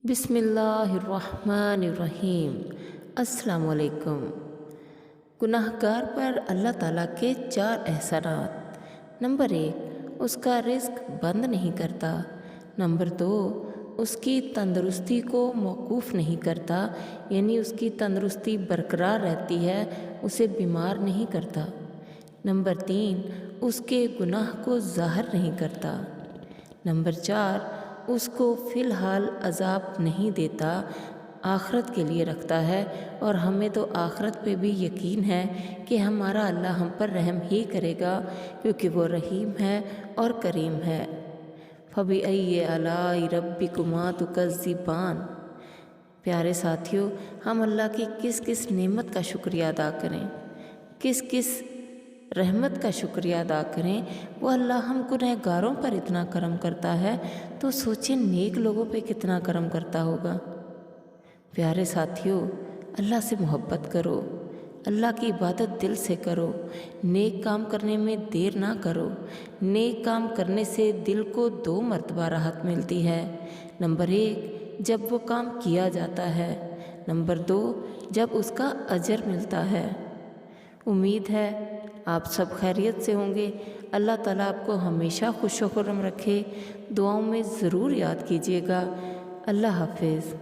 بسم اللہ الرحمن الرحیم۔ السلام علیکم۔ گناہ گار پر اللہ تعالیٰ کے 4 احسانات۔ نمبر 1، اس کا رزق بند نہیں کرتا۔ نمبر 2، اس کی تندرستی کو موقوف نہیں کرتا، یعنی اس کی تندرستی برقرار رہتی ہے، اسے بیمار نہیں کرتا۔ نمبر 3، اس کے گناہ کو ظاہر نہیں کرتا۔ نمبر 4، اس کو فی الحال عذاب نہیں دیتا، آخرت کے لیے رکھتا ہے، اور ہمیں تو آخرت پہ بھی یقین ہے کہ ہمارا اللہ ہم پر رحم ہی کرے گا، کیونکہ وہ رحیم ہے اور کریم ہے۔ فَبِأَيِّ آلَاءِ رَبِّكُمَا تُكَذِّبَانِ۔ پیارے ساتھیوں، ہم اللہ کی کس کس نعمت کا شکریہ ادا کریں، کس کس رحمت کا شکریہ ادا کریں۔ وہ اللہ ہم گنہ گاروں پر اتنا کرم کرتا ہے تو سوچیں نیک لوگوں پہ کتنا کرم کرتا ہوگا۔ پیارے ساتھیوں، اللہ سے محبت کرو، اللہ کی عبادت دل سے کرو، نیک کام کرنے میں دیر نہ کرو۔ نیک کام کرنے سے دل کو 2 مرتبہ راحت ملتی ہے۔ نمبر 1، جب وہ کام کیا جاتا ہے۔ نمبر 2، جب اس کا اجر ملتا ہے۔ امید ہے آپ سب خیریت سے ہوں گے۔ اللہ تعالیٰ آپ کو ہمیشہ خوش و خرم رکھے۔ دعاؤں میں ضرور یاد کیجیے گا۔ اللہ حافظ۔